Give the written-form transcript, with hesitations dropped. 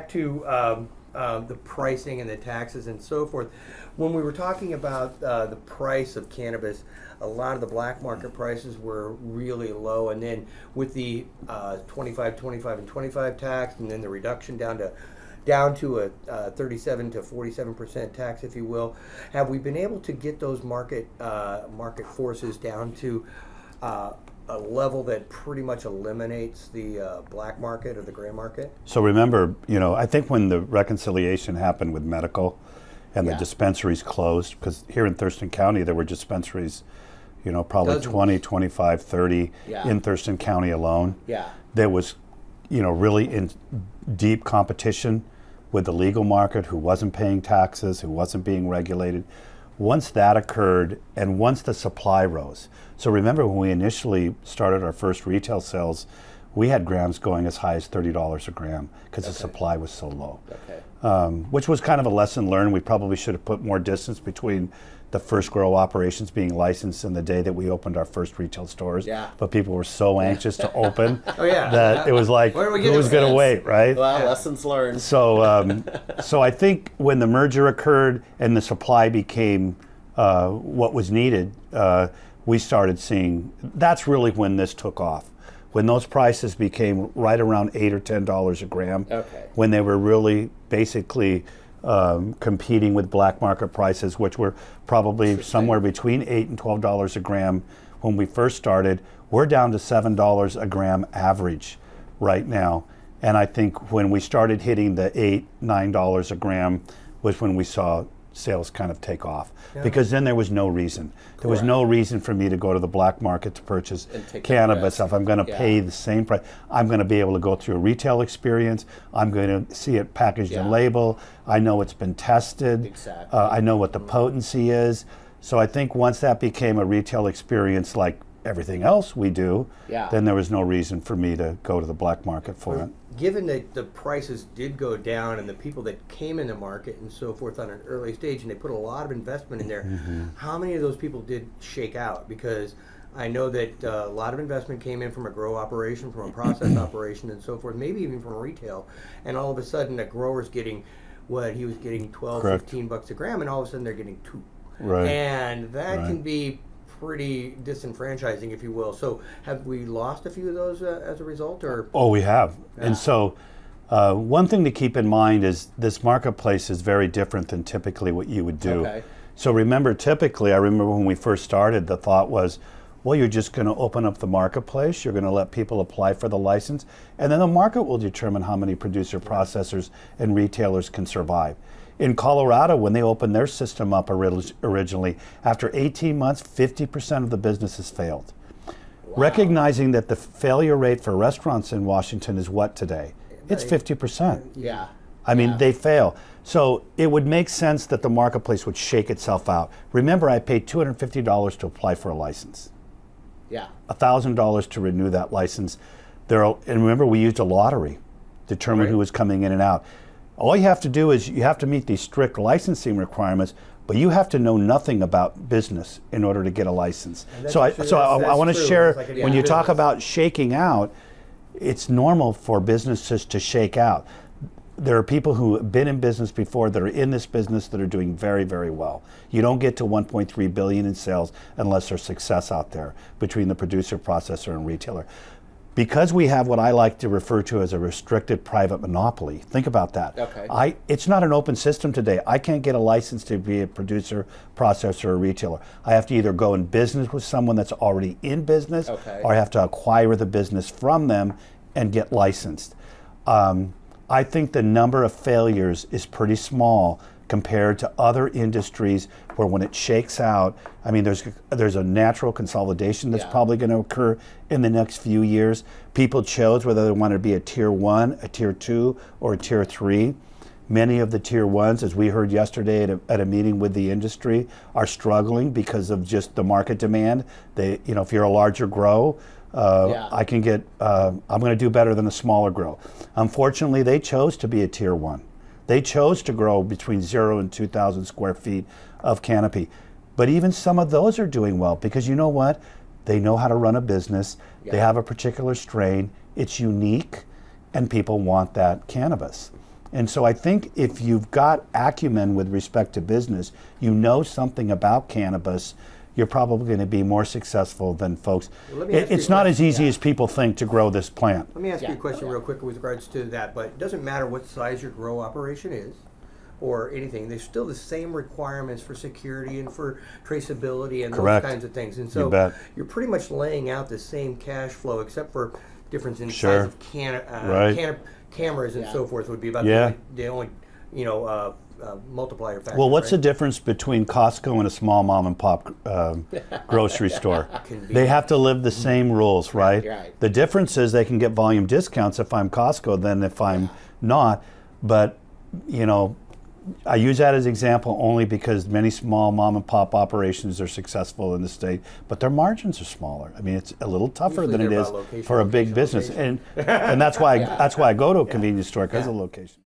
back to the pricing and the taxes and so forth. When we were talking about the price of cannabis, a lot of the black market prices were really low, and then with the 25, 25, and 25 tax, and then the reduction down to a 37 to 47% tax, if you will, have we been able to get those market forces down to a level that pretty much eliminates the black market or the gray market? So remember, I think when the reconciliation happened with medical and the dispensaries closed, because here in Thurston County there were dispensaries, probably Dozens. 20, 25, 30 in Thurston County alone. Yeah. There was, really in deep competition with the legal market, who wasn't paying taxes, who wasn't being regulated. Once that occurred, and once the supply rose. So remember, when we initially started our first retail sales, we had grams going as high as $30 a gram because the supply was so low. Which was kind of a lesson learned. We probably should have put more distance between the first grow operations being licensed and the day that we opened our first retail stores. Yeah. But people were so anxious to open yeah. that it was like, who's going to wait, right? Well, lessons learned. So, so I think when the merger occurred and the supply became what was needed, we started seeing, that's really when this took off. When those prices became right around $8 or $10 a gram, when they were really basically competing with black market prices, which were probably somewhere between $8 and $12 a gram when we first started. We're down to $7 a gram average right now. And I think when we started hitting the $8, $9 a gram was when we saw sales kind of take off, because then there was no reason. There was no reason for me to go to the black market to purchase cannabis. If I'm going to pay the same price, I'm going to be able to go through a retail experience. I'm going to see it packaged and labeled. I know it's been tested. I know what the potency is. So I think once that became a retail experience like everything else we do, then there was no reason for me to go to the black market for it. Given that the prices did go down and the people that came in the market and so forth on an early stage, and they put a lot of investment in there, how many of those people did shake out? Because I know that a lot of investment came in from a grow operation, from a process operation and so forth, maybe even from retail, and all of a sudden a grower's getting what he was getting 12, 15 bucks a gram, and all of a sudden they're getting 2. And that can be pretty disenfranchising, if you will. So have we lost a few of those as a result? Or we have. And so one thing to keep in mind is this marketplace is very different than typically what you would do. So remember, typically, I remember when we first started, the thought was, well, you're just going to open up the marketplace, you're going to let people apply for the license, and then the market will determine how many producer processors and retailers can survive. In Colorado, when they opened their system up originally, after 18 months, 50% of the businesses failed. Recognizing that the failure rate for restaurants in Washington is what today? It's 50%. I mean, they fail. So it would make sense that the marketplace would shake itself out. Remember, I paid $250 to apply for a license. $1,000 to renew that license. And remember, we used a lottery to determine who was coming in and out. All you have to do is you have to meet these strict licensing requirements, but you have to know nothing about business in order to get a license. So I want to share, when you talk about shaking out, it's normal for businesses to shake out. There are people who have been in business before that are in this business that are doing very, very well. You don't get to 1.3 billion in sales unless there's success out there between the producer, processor, and retailer. Because we have what I like to refer to as a restricted private monopoly. Think about that. It's not an open system today. I can't get a license to be a producer, processor, or retailer. I have to either go in business with someone that's already in business, or I have to acquire the business from them and get licensed. I think the number of failures is pretty small compared to other industries where when it shakes out, I mean, there's a natural consolidation that's probably going to occur in the next few years. People chose whether they want to be a tier 1, a tier 2, or a tier 3. Many of the tier 1s, as we heard yesterday at a meeting with the industry, are struggling because of just the market demand. If you're a larger grow, I can get, I'm going to do better than a smaller grow. Unfortunately, they chose to be a tier 1. They chose to grow between 0 and 2,000 square feet of canopy. But even some of those are doing well because you know what? They know how to run a business. They have a particular strain. It's unique, and people want that cannabis. And so I think if you've got acumen with respect to business, you know something about cannabis, you're probably going to be more successful than folks. Well, it's not as easy as people think to grow this plant. Let me ask you a question real quick with regards to that, but it doesn't matter what size your grow operation is or anything. There's still the same requirements for security and for traceability and Correct. those kinds of things. And You so bet. you're pretty much laying out the same cash flow except for difference in Sure. size of Right. cameras and so forth would be about Yeah. the only multiplier factor. Well, what's right? the difference between Costco and a small mom and pop grocery store? They have to live the same rules, right? Right. The difference is they can get volume discounts if I'm Costco than if I'm not. But, you know, I use that as an example only because many small mom and pop operations are successful in the state, but their margins are smaller. I mean, it's a little tougher Usually than it they're is about location, for a big location, business, location. and that's why I go to a convenience store because of location.